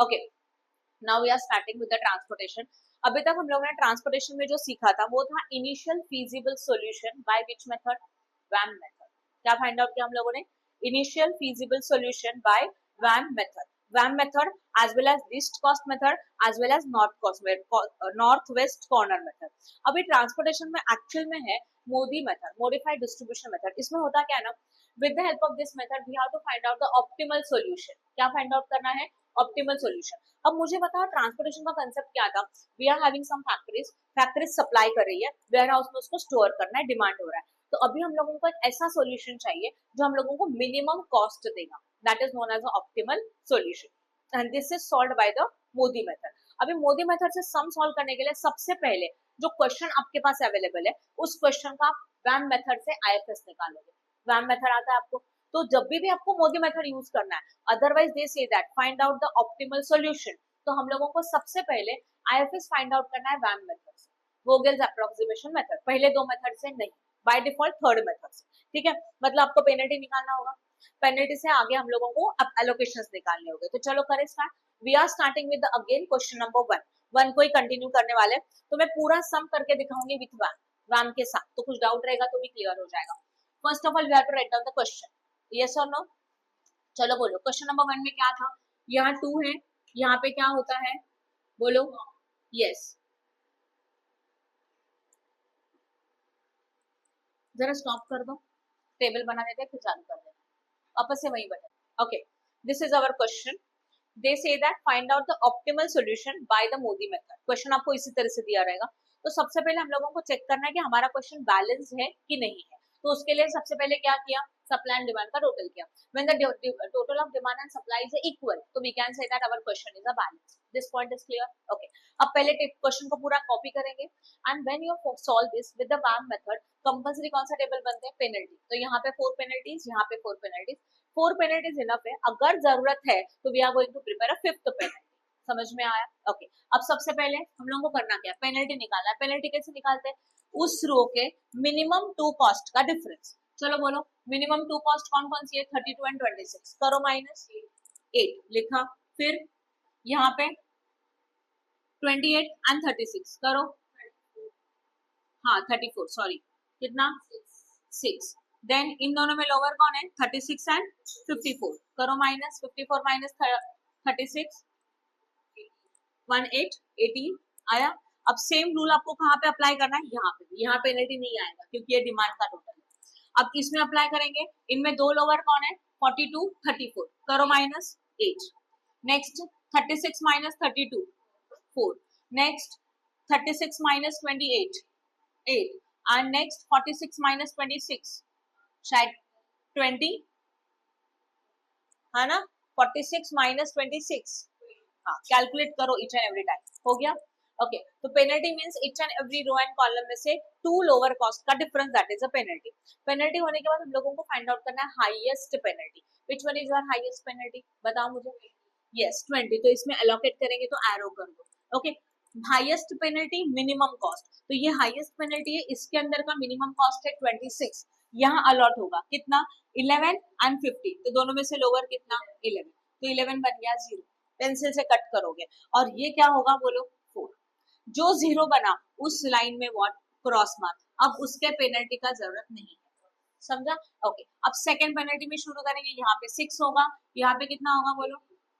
Okay, now we are starting with the transportation. अभी तक हम लोगों ने ट्रांसपोर्टेशन में जो सीखा था वो था initial feasible solution by which method, VAM method. क्या फाइंड आउट किया हम लोगों ने? Initial feasible solution by VAM method, VAM method as well as least cost method as well as north west corner method. अभी transportation में actual में है MODI method, modified distribution method. इसमें होता क्या है ना, with the help of this method we have to find out the optimal solution. क्या फाइंड आउट करना है? Optimal solution. अब मुझे बताओ ट्रांसपोर्टेशन का कंसेप्ट क्या था? We are having some factories, factories supply कर रही है, वेयर हाउस में उसको स्टोर करना है, डिमांड हो रहा है। तो अभी हम लोगों को एक ऐसा सॉल्यूशन चाहिए जो हम लोगों को मिनिमम कॉस्ट देगा, that is known as optimal solution and this is solved by the MODI method. अभी मोदी मेथड से सम सॉल्व करने के लिए सबसे पहले जो क्वेश्चन आपके पास अवेलेबल है उस क्वेश्चन का आप वैम मेथड से आईएफएस निकालोगे। वैम मेथड आता है आपको, तो जब भी आपको मोदी मेथड यूज करना है, otherwise they say that find out the optimal solution, तो हम लोगों को सबसे पहले आईएफएस फाइंड आउट करना है वैम मेथड से, वोगेल्स अप्रोक्सीमेशन मेथड, पहले दो मेथड से नहीं, बाय डिफॉल्ट थर्ड मेथड से। ठीक है, मतलब आपको पेनल्टी निकालना होगा, पेनल्टी से आगे हम लोगों को अब एलोकेशंस निकालने होंगे। तो चलो करें start. We are starting with again question number 1, 1 को ही कंटिन्यू करने वाले, तो मैं पूरा सम करके दिखाऊंगी विथ वैम, वैम के साथ, तो कुछ डाउट रहेगा तो भी क्लियर हो जाएगा। First of all we have to write down the question, yes और नो। चलो बोलो, क्वेश्चन नंबर 1 में क्या था? यहाँ 2 है, यहाँ पे क्या होता है बोलो? यस, जरा स्टॉप कर दो, टेबल बना देते फिर चालू कर देते, वापस से वही button. Okay, this is our question. They say that find out the optimal solution bye the MODI method. Question आपको इसी तरह से दिया रहेगा। तो सबसे पहले हम लोगों को चेक करना है कि हमारा क्वेश्चन बैलेंस है कि नहीं है। तो उसके लिए सबसे पहले क्या किया? सप्लाई एंड डिमांड का टोटल किया। When the total of demand and supply is equal, तो we can say that our question is a balance. This point is clear? Okay, अब पहले क्वेश्चन को पूरा कॉपी करेंगे and when you solve this with the VAM method, compulsory कौन सा table बनते हैं? पेनल्टी। तो यहाँ पे 4 पेनल्टीज, यहाँ पे 4 पेनल्टीज, 4 पेनल्टीज इनफ है। अगर जरूरत है तो we are going to prepare a 5th penalty. समझ में आया? ओके, अब सबसे पहले हम लोगों को करना क्या है? पेनल्टी निकालना है। पेनल्टी कैसे निकालते हैं? उस रो के मिनिमम 2 कॉस्ट का डिफरेंस। चलो बोलो, मिनिमम 2 कॉस्ट कौन कौन सी है? 32 एंड 26, करो माइनस 8 लिखा, फिर यहाँ पे 28 एंड 36 करो, हाँ 34 सॉरी, कितना? 6। देन इन दोनों में लोअर कौन है? 36 एंड 54, करो माइनस 54 माइनस 36, 18 18 आया। अब सेम रूल आपको कहाँ पे अप्लाई करना है? यहाँ पे। यहाँ पेनल्टी नहीं आएगा क्योंकि ये डिमांड का टोटल है। अब इसमें अप्लाई करेंगे, इनमें दो लोअर कौन है? 42 34, करो minus 8। Next 36 minus 32 4, next 36 minus 28 8, and next 46 minus 26 शायद 20 है ना? 46 minus 26, हाँ कैलकुलेट करो ईच एंड एवरी टाइम। हो गया? ओके, तो penalty means each and every row and column में से 2 लोअर कॉस्ट का difference, that is a penalty. Penalty होने के बाद हम लोगों को फाइंड आउट करना है highest penalty. Which one is your highest penalty? बताओ मुझे। यस 20, तो इसमें एलोकेट करेंगे तो एरो कर दो। Okay, highest penalty minimum cost, तो ये हाईएस्ट पेनल्टी है, इसके अंदर का मिनिमम कॉस्ट है 26, यहाँ अलॉट होगा कितना? 11 एंड 50, तो दोनों में से लोअर कितना? 11, तो 11 बन गया 0, पेंसिल से कट करोगे और ये क्या होगा बोलो? 4। जो 0 बना उस लाइन में व्हाट? क्रॉस मार्क, अब उसके पेनल्टी का जरूरत नहीं है। समझा? ओके, अब सेकंड पेनल्टी में शुरू करेंगे, यहाँ पे 6 होगा, यहाँ पे कितना होगा बोलो?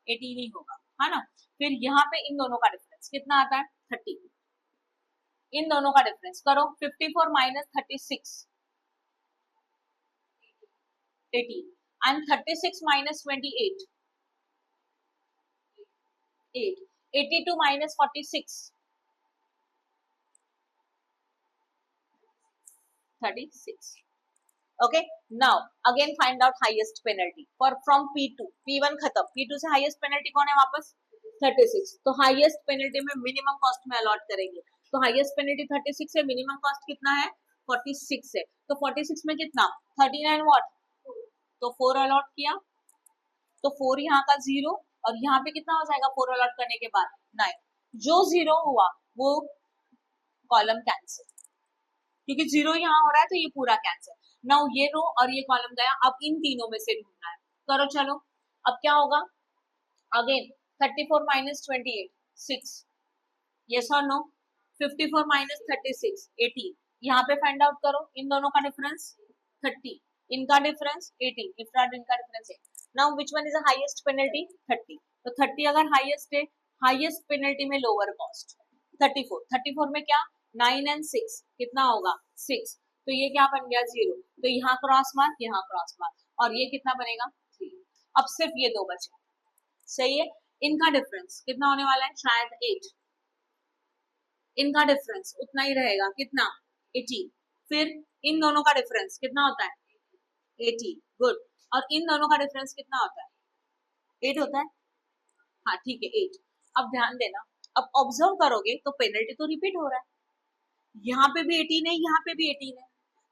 18 ही होगा, है ना? फिर यहाँ पे इन दोनों का डिफरेंस कितना आता है? 30, इन दोनों का डिफरेंस करो, 54 minus 36 18, and 36 minus 28 8, 82 minus 46 36। Okay, now again find out highest penalty for from P2, P1 खत्म, P2 से highest penalty कौन है वापस? 36, तो highest penalty में minimum cost में allot करेंगे, तो highest penalty 36 है, minimum cost कितना है? 46 है, तो 46 में कितना? 39 what? तो 4 allot किया, तो 4 यहाँ का 0 और यहाँ पे कितना हो जाएगा 4 allot करने के बाद? 9, जो 0 हुआ वो कॉलम कैंसिल, क्योंकि 0 यहाँ हो रहा है तो ये पूरा कैंसिल। नाउ ये रो और ये कॉलम गया, अब इन तीनों में से ढूंढना है। करो चलो, अब क्या होगा? Again 34 minus 28 6, yes or no? 54 minus 36 18, यहाँ पे फाइंड आउट करो इन दोनों का डिफरेंस 30, इनका डिफरेंस 18, इफ नॉट इनका difference 8. Now which one is the highest penalty? 30. तो 30 अगर हाईएस्ट है, हाईएस्ट पेनल्टी में लोअर कॉस्ट 34. 34 में क्या 9 एंड 6 कितना होगा 6, तो ये क्या बन गया 0. तो यहाँ क्रॉस मार्क, यहाँ क्रॉस मार्क, और ये कितना बनेगा 3. अब सिर्फ ये दो बचे, सही है. इनका डिफरेंस कितना होने वाला है? शायद 8. इनका डिफरेंस उतना ही रहेगा, कितना 18. फिर इन दोनों का डिफरेंस कितना होता है 80. गुड. और इन दोनों का डिफरेंस कितना होता है 8 होता है. हाँ ठीक है 8. अब ध्यान देना, अब ऑब्जर्व करोगे तो पेनल्टी तो रिपीट हो रहा है, यहाँ पे भी 18 है, यहाँ पे भी 18 है.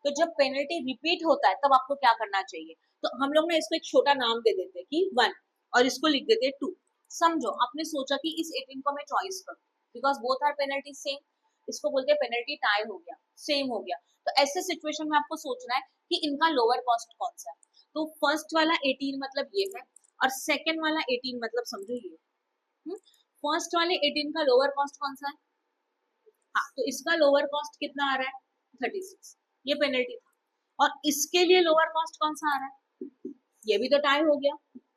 तो जब पेनल्टी रिपीट होता है तब आपको क्या करना चाहिए? तो हम लोग ना इसको एक छोटा नाम दे देते हैं कि 1, और इसको लिख देते हैं 2. समझो आपने सोचा कि इस 18 को मैं चॉइस करूं because both are penalty same, इसको बोलते हैं पेनल्टी टाई हो गया, सेम हो गया. तो ऐसे सिचुएशन में आपको सोचना है कि इनका लोअर कॉस्ट कौन सा है. तो फर्स्ट वाला 18 मतलब ये है, और सेकेंड वाला 18 मतलब समझो ये. फर्स्ट वाले 18 का लोअर कॉस्ट कौन सा है? हाँ, तो इसका लोअर कॉस्ट कितना आ रहा है 36, ये पेनल्टी था. और इसके लिए लोअर कॉस्ट कौन सा आ रहा है? ये भी तो टाई हो गया,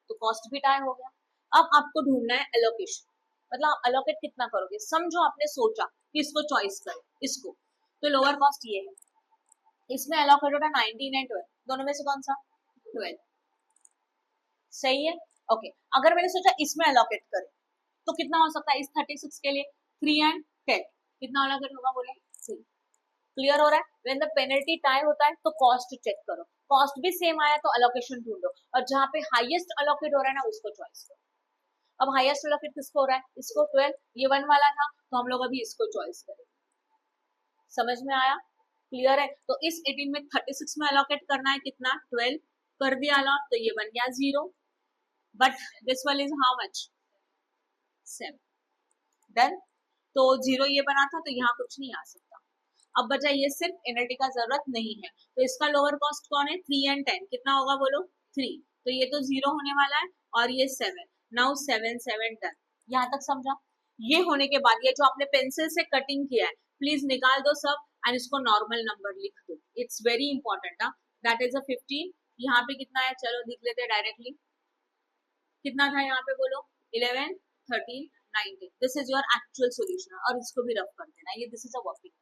तो कॉस्ट भी टाई हो गया. अब आपको ढूंढना है एलोकेशन, मतलब आप एलोकेट कितना करोगे. समझो आपने सोचा कि इसको चॉइस करें, इसको, तो लोअर कॉस्ट ये है. इसमें एलोकेट होता है 19 एंड 12, दोनों में से कौन सा 12, सही है. ओके, अगर मैंने सोचा इसमें एलोकेट करें तो कितना हो सकता है इस 36 के लिए 3 एंड 10, कितना एलोकेट होगा बोले 3. क्लियर हो रहा है. व्हेन द पेनल्टी टाई होता है तो कॉस्ट चेक करो, कॉस्ट भी सेम आया तो एलोकेशन ढूंढो, और जहां पे हाईएस्ट एलोकेट हो रहा है ना उसको चॉइस करो. अब हाईएस्ट एलोकेट किसको हो रहा है? इसको 12, ये 1 वाला था तो हम लोग अभी इसको चॉइस करेंगे. समझ में आया? क्लियर है. तो इस 18 में 36 में एलोकेट करना है कितना 12, कर दिया अलॉट तो ये बन गया 0, but this one is how much 7. Done. तो 0 ये बना था तो यहाँ कुछ नहीं आ सकता. अब बचा ये सिर्फ एनर्टी का जरूरत नहीं है, तो इसका लोअर कॉस्ट कौन है 3 एंड 10, कितना होगा बोलो 3. तो ये तो 0 होने वाला है, और ये 7. Now 7 7 done. यहाँ तक समझा? ये होने के बाद ये जो आपने पेंसिल से कटिंग किया है प्लीज निकाल दो सब, एंड इसको नॉर्मल नंबर लिख दो. It's very important. That is अ 15. यहाँ पे कितना है चलो लिख लेते हैं डायरेक्टली. कितना था यहाँ पे बोलो 11 13 19. This is your actual solution, और इसको भी रफ कर देना. ये दिस इज अ वर्किंग.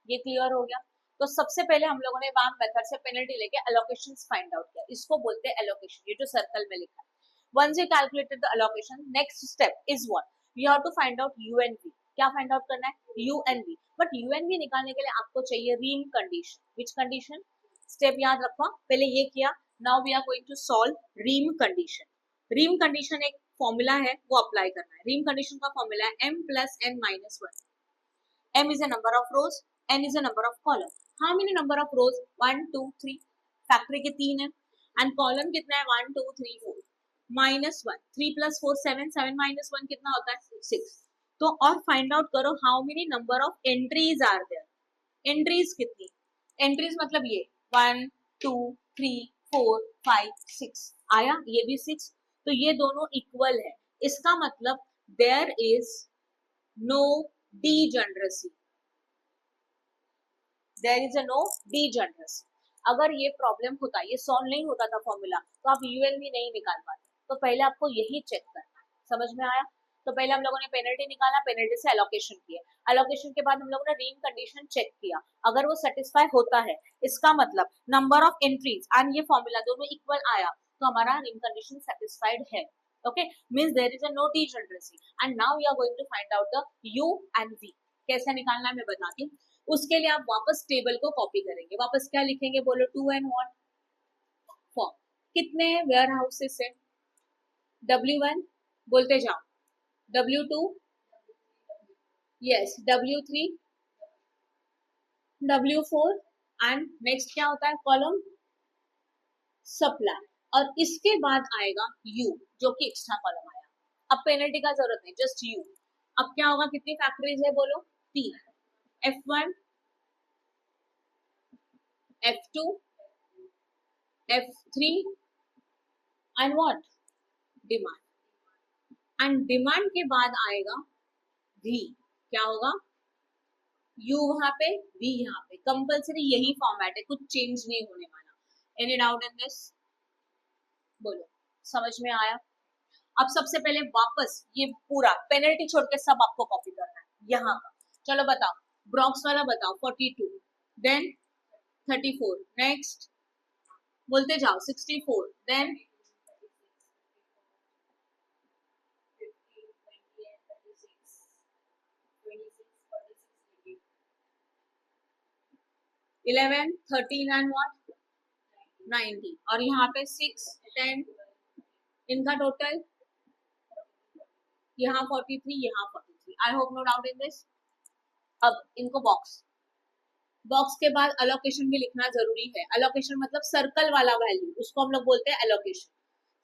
ये क्लियर हो गया. तो सबसे पहले हम लोगों ने वाम मेथड से पेनल्टी लेके एलोकेशंस फाइंड आउट किया, इसको बोलते हैं एलोकेशन. ये जो सर्कल में लिखा है, once you calculated the allocation, next step is what? You have to find out U and V. क्या फाइंड आउट करना है? U and V. But U and V निकालने के लिए आपको चाहिए rim condition. Which condition? Step याद रखो, पहले ये किया. Now we are going to solve rim condition. Rim condition एक फॉर्मूला है, वो अप्लाई करना है. रीम कंडीशन का फॉर्मूला है m plus n minus 1. m is a number of rows, n is a number of column. How many number of rows? 1 2 3. Factory के 3 है, and column कितना है 1 2 3 4. माइनस 1, 3 plus 4 7, 7 minus 1 कितना होता है 6. तो और फाइंड आउट करो how many number of entries are there. Entries कितनी? एंट्रीज मतलब ये 1 2 3 4 5 6 आया, ये भी 6. तो ये दोनों इक्वल है. इसका मतलब there is no degeneracy. There is a no degeneracy. अगर ये प्रॉब्लम होता, ये सॉल्व नहीं होता था फॉर्मूला, तो आप यूएनवी नहीं निकाल पाते. तो पहले आपको यही चेक करना है. समझ में आया? तो पहले हम लोगों ने पेनल्टी निकाला, पेनल्टी से एलोकेशन किया, एलोकेशन के बाद हम लोगों ने रीम कंडीशन चेक किया. अगर वो सेटिस्फाई होता है, इसका मतलब नंबर ऑफ एंट्रीज एंड ये फॉर्मूला दोनों इक्वल आया, तो हमारा रीम कंडीशन सेटिस्फाइड है. Okay, means there is a no degeneracy. And now we are going to find out the u and v. कैसे निकालना है मैं बताती हूँ. उसके लिए आप वापस टेबल को कॉपी करेंगे. वापस क्या लिखेंगे बोलो 2 and 1 फॉर्म. कितने वेयर हाउसेस है? W1 बोलते जाओ, W2 yes, W3 W4 and next क्या होता है कॉलम सप्लाई. और इसके बाद आएगा यू जो कि एक्स्ट्रा कॉलम आया. अब पेनल्टी का जरूरत नहीं, जस्ट यू. अब क्या होगा? कितनी फैक्टरीज है बोलो 3. F1 F2 F3 and what? Demand. And demand के बाद आएगा वी, क्या होगा, यू वहां पे, वी यहाँ पे, कंपल्सरी यही फॉर्मेट है, कुछ चेंज नहीं होने वाला। Any doubt in this? बोलो, समझ में आया? अब सबसे पहले वापस ये पूरा पेनल्टी छोड़ के सब आपको कॉपी करना है यहाँ का। चलो बताओ, ब्रॉक्स वाला बताओ 42, देन 34, नेक्स्ट बोलते जाओ 64, देन 11, 13 एंड व्हाट 90, और यहाँ पे 6, 10, इनका टोटल यहाँ 43, यहाँ 43। I hope no doubt in this. अब इनको बॉक्स, बॉक्स के बाद अलोकेशन भी लिखना जरूरी है। अलोकेशन मतलब सर्कल वाला वैल्यू, उसको हम लोग बोलते हैं अलोकेशन।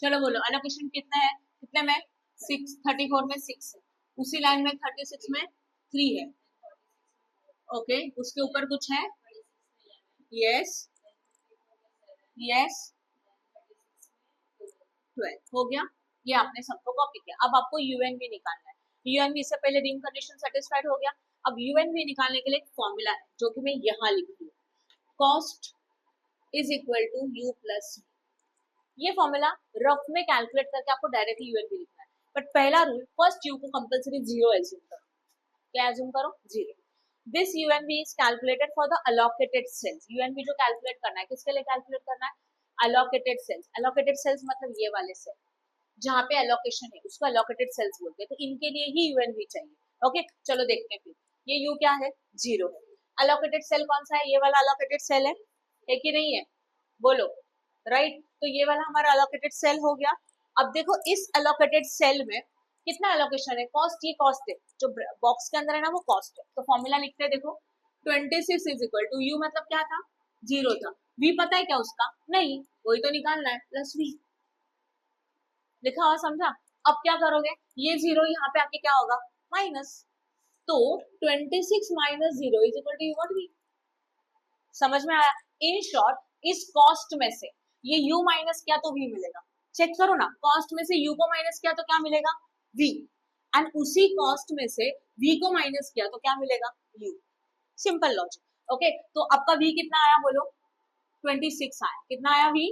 चलो बोलो, अलोकेशन कितना है, कितने में 6, 34 में 6 है, उसी लाइन में 36 में 3 है, ओके उसके ऊपर कुछ है, यस यस 12 हो गया। ये आपने सबको कॉपी किया। अब आपको यूएनवी निकालना है। यूएनवी से पहले रिंग कंडीशन सेटिस्फाइड हो गया। अब यूएनवी निकालने के लिए एक फॉर्मूला है जो कि मैं यहाँ लिख रही हूँ, cost is equal to U plus V. ये फॉर्मूला रफ में कैलकुलेट करके आपको डायरेक्टली यूएनवी लिखना है, बट पहला रूल, फर्स्ट यू को कंपल्सरी 0 एज्यूम करो। क्या एज्यूम करो? 0। This U and V is calculated for the allocated cells. U and V जो कैलकुलेट करना है, किसके लिए कैलकुलेट करना है? Allocated sales. अलोकेटेड सेल्स मतलब ये वाले सेल जहाँ पे अलोकेशन है उसको अलोकेटेड सेल्स बोलते हैं, तो इनके लिए ही यूएनवी चाहिए। ओके चलो देखते हैं फिर, ये यू क्या है? 0 है। अलोकेटेड सेल कौन सा है? ये वाला अलोकेटेड सेल है कि नहीं है? बोलो, राइट। तो ये वाला हमारा अलोकेटेड सेल हो गया। अब देखो इस अलोकेटेड सेल में कितना अलोकेशन है? कॉस्ट, ये कॉस्ट है जो बॉक्स के अंदर है ना, वो कॉस्ट है। तो फॉर्मूला लिखते हैं, देखो 26 इज इक्वल टू यू मतलब क्या था? 0 था। वी पता है क्या उसका? नहीं, वही तो निकालना है, प्लस वी लिखा हुआ, समझा? अब क्या करोगे, ये 0 यहाँ पे आके क्या होगा? माइनस। तो 26 minus 0 is equal to u what? V. समझ में आया? इन शॉर्ट, इस कॉस्ट में से ये u माइनस किया तो v मिलेगा। चेक करो ना, कॉस्ट में से u को माइनस किया तो क्या मिलेगा? v। एंड उसी कॉस्ट में से v को माइनस किया तो क्या मिलेगा? u। Simple logic. ओके तो आपका v कितना आया बोलो? 26 आया। कितना आया v?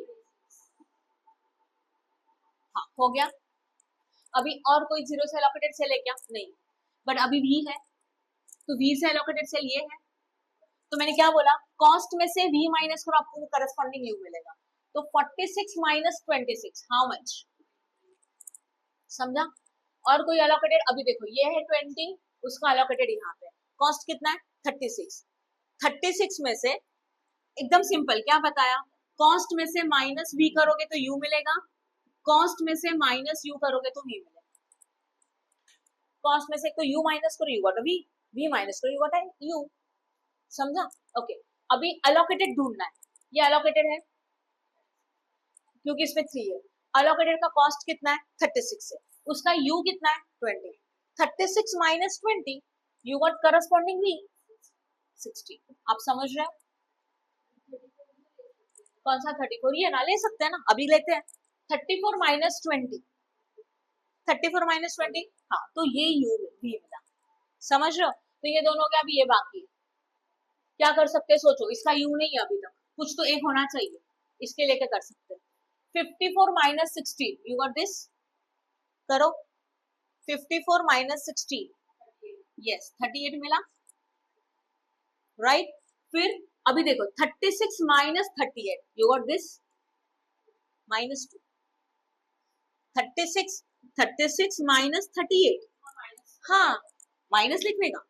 हाँ हो गया। अभी और कोई 0 से एलोकेटेड सेल है क्या? नहीं, बट अभी v है, तो v से एलोकेटेड सेल ये है। तो मैंने क्या बोला, कॉस्ट में से v माइनस करो, आपको वो करस्पॉन्डिंग u मिलेगा। तो 46 माइनस 26 हाउ मच? समझा? और कोई अलोकेटेड? अभी देखो ये है 20, उसका अलोकेटेड यहाँ पे, कॉस्ट कितना है? 36। 36 में से एकदम सिंपल क्या बताया, कॉस्ट में से माइनस v करोगे तो u मिलेगा, कॉस्ट में से माइनस u करोगे तो v मिलेगा। कॉस्ट में से तो u माइनस करो, u got v, v minus करो, u गॉट u। समझा? ओके अभी अलोकेटेड ढूंढना है। ये अलोकेटेड है क्योंकि इसमें 3 है। अलोकेटेड का कॉस्ट कितना है? 36 है। उसका u कितना है? 20। 36 minus 20, you got corresponding v 60। आप समझ रहे हो? कौन सा 34? ये ना ले सकते हैं ना, अभी लेते हैं। 34 माइनस 20, 34 माइनस 20, हाँ तो ये u v मिला। समझ रहे हो? तो ये दोनों क्या, अभी ये बाकी है। क्या कर सकते हैं सोचो, इसका u नहीं है अभी तक, कुछ तो एक होना चाहिए, इसके लेके कर सकते हैं। 54 माइनस 16, यू गॉट दिस? करो 54 माइनस 16, यस 38 मिला, राइट। फिर अभी देखो 36 minus 38, you got this? Minus 2। 36 minus 38, हाँ माइनस लिखने का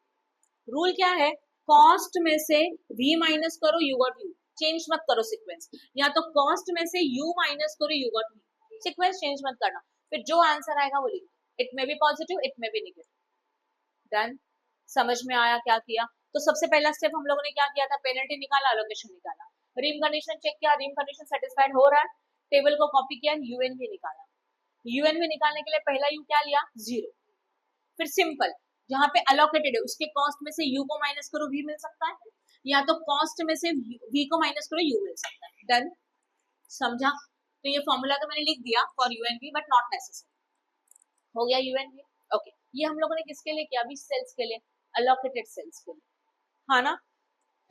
रूल क्या है, कॉस्ट में से v माइनस करो, यू गॉट u। चेंज मत करो सीक्वेंस, या तो कॉस्ट में से u माइनस करो, you got v। Sequence change मत करना, फिर जो आंसर आएगा वो लिखो। It may be positive, it may be negative. Done? समझ में आया क्या किया? तो सबसे पहला स्टेप हम लोगों ने क्या किया था, पेनल्टी निकाला, अलोकेशन निकाला, रिम कंडीशन चेक किया, रिम कंडीशन सेटिस्फाइड हो रहा है, टेबल को कॉपी किया, यूएनवी निकाला। यूएनवी निकालने के लिए पहला यू क्या लिया? 0। फिर सिंपल, जहां पे अलोकेटेड है उसके कॉस्ट में से u को माइनस करो, v मिल सकता है, या तो कॉस्ट में से v को माइनस करो, u मिल सकता है। डन? समझा? तो ये फॉर्मूला तो मैंने लिख दिया फॉर यूएनवी, बट नॉट नेसेसरी। हो गया यू एंड वी। ओके, ये हम लोगों ने किसके लिए किया? अभी सेल्स के लिए, अलोकेटेड सेल्स के लिए, हाँ ना।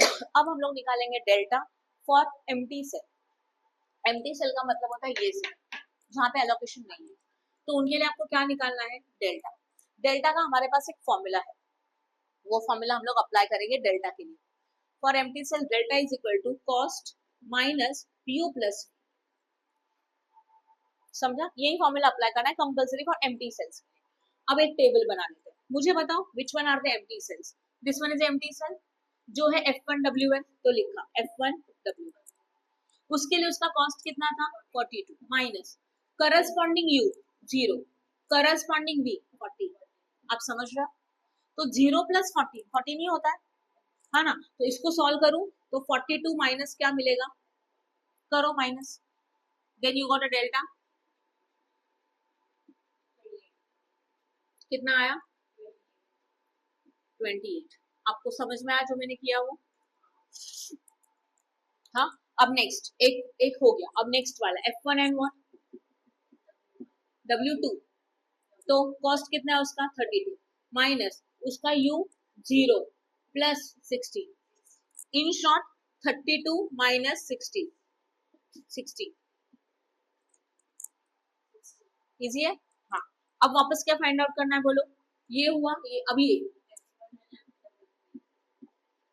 अब हम लोग निकालेंगे delta for empty cell. Empty cell का मतलब होता है ये सेल जहाँ पे एलोकेशन नहीं है, तो उनके लिए आपको क्या निकालना है? डेल्टा। डेल्टा का हमारे पास एक फॉर्मूला है, वो फॉर्मूला हम लोग अप्लाई करेंगे डेल्टा के लिए। For empty cell delta is equal to cost minus u plus, समझा? यही फॉर्मूला अप्लाई करना है कंपल्सरी फॉर एम्प्टी सेल्स। अब एक टेबल बना लेते हैं, मुझे बताओ which one are the empty cells? This one is empty cell जो है F1W1, तो लिखा F1W1। उसके लिए उसका कॉस्ट कितना था? 42 minus corresponding u 0, corresponding v 40। आप समझ रहे हो? तो 0 प्लस 40 नहीं होता है ना? तो इसको सॉल्व करूं तो 42 माइनस क्या मिलेगा? करो minus, then you got a delta. कितना आया? 28। आपको समझ में आया जो मैंने किया वो? हाँ। अब नेक्स्ट एक हो गया, अब नेक्स्ट वाला F1N1 W2, तो कॉस्ट कितना है उसका? 32 माइनस उसका U 0 plus 60। In short 32 minus 60, 60 easy है। हाँ, अब वापस क्या फाइंड आउट करना है बोलो? ये हुआ, ये अभी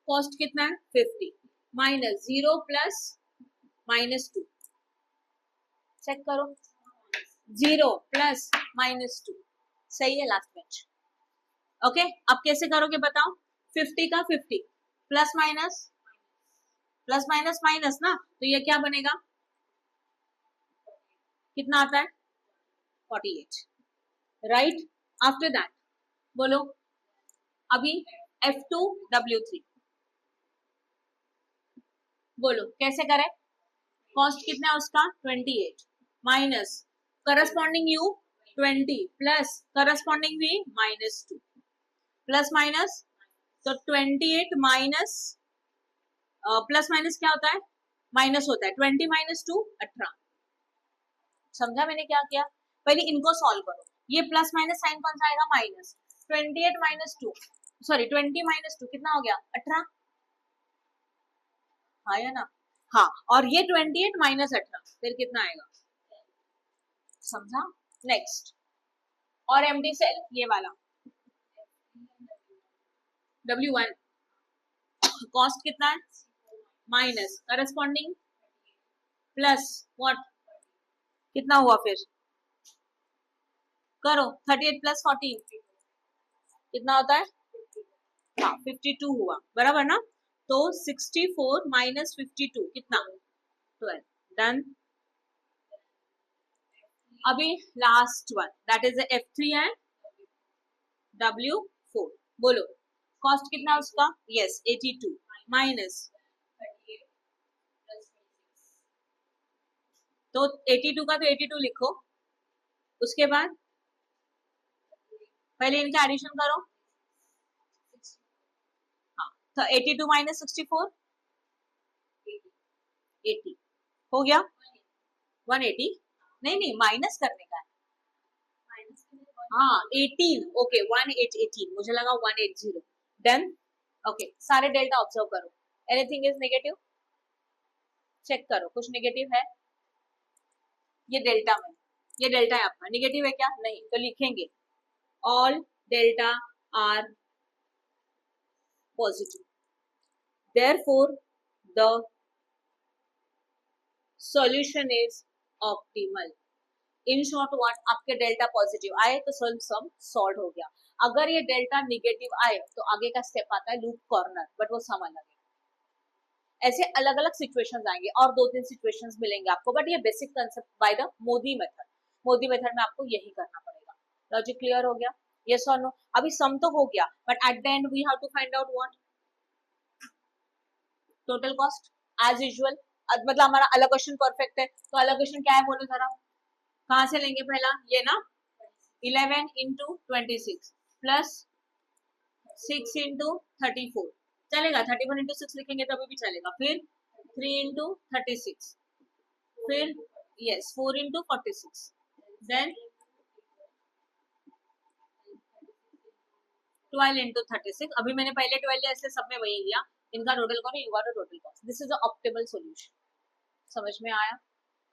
कॉस्ट कितना है? 50 माइनस 0 प्लस -2, चेक करो, 0 प्लस -2, सही है लास्ट बेंच। ओके, अब कैसे करोगे बताओ? 50 का 50 प्लस माइनस माइनस ना, तो ये क्या बनेगा? कितना आता है? 48, राइट। आफ्टर दैट बोलो अभी F2W3 बोलो कैसे करें? कॉस्ट कितना है उसका? 28 minus corresponding u 20 plus corresponding v -2, plus minus, तो 28 माइनस प्लस माइनस क्या होता है? माइनस होता है। 20 माइनस 2 18। समझा मैंने क्या किया? पहले इनको सॉल्व करो, ये प्लस माइनस साइन कौन सा आएगा? माइनस। 28 माइनस 2, सॉरी 20 माइनस 2 कितना हो गया? 18, हाँ या ना? हाँ, और ये 28 माइनस 18 फिर कितना आएगा? समझा? नेक्स्ट और एम्प्टी सेल ये वाला W1 कॉस्ट कितना है? माइनस करस्पॉन्डिंग प्लस व्हाट, कितना हुआ फिर? करो 38 प्लस 14 कितना होता है? हाँ 52 हुआ, बराबर ना? तो 64 माइनस 52 कितना? 12, डन। अभी last one that is F3 and W4 बोलो कॉस्ट कितना उसका? यस 82 माइनस, तो 82 का तो 82 लिखो, उसके बाद पहले इनका एडिशन करो। हाँ, तो 82 माइनस 64 80 हो गया 180, नहीं माइनस करने का है। हाँ 18, ओके 18, मुझे लगा 180, डन। ओके, सारे डेल्टा ऑब्जर्व करो, एनीथिंग इज नेगेटिव? चेक करो कुछ नेगेटिव है? ये डेल्टा में, ये डेल्टा है आपका, नेगेटिव है क्या? नहीं, तो लिखेंगे all delta R positive, therefore the solution is optimal. In short what, आपके डेल्टा पॉजिटिव आए तो सम सॉल्व हो गया। अगर ये डेल्टा नेगेटिव आए तो आगे का स्टेप आता है लूप कॉर्नर, बट वो सम अलग है। ऐसे अलग अलग सिचुएशंस आएंगे और 2-3 सिचुएशंस मिलेंगे आपको, बट ये basic concept by the MODI method. Modi method में आपको यही करना पड़ेगा। लॉजिक क्लियर हो गया? यस और नो? अभी सम तो हो गया, but at the end we have to find out what? Total cost as usual. मतलब हमारा अलोकेशन परफेक्ट है, तो अलोकेशन क्या है बोलो जरा? कहाँ से लेंगे? पहला ये ना 11 इंटू 26 प्लस 6 इंटू 34, चलेगा? 31 इंटू 6 लिखेंगे तभी भी चलेगा। फिर 3 इंटू 36, फिर यस 4 इंटू 46, देन 12 into 36. अभी मैंने पहले 12 लिया इसलिए सब में वही लिया. इनका टोटल करो, you got a total cost. This is the optimal solution. समझ में आया?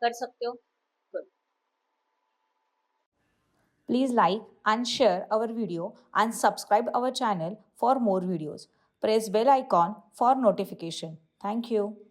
कर सकते हो? Good. Please like and share our video and subscribe our channel for more videos. Press bell icon for notification. Thank you.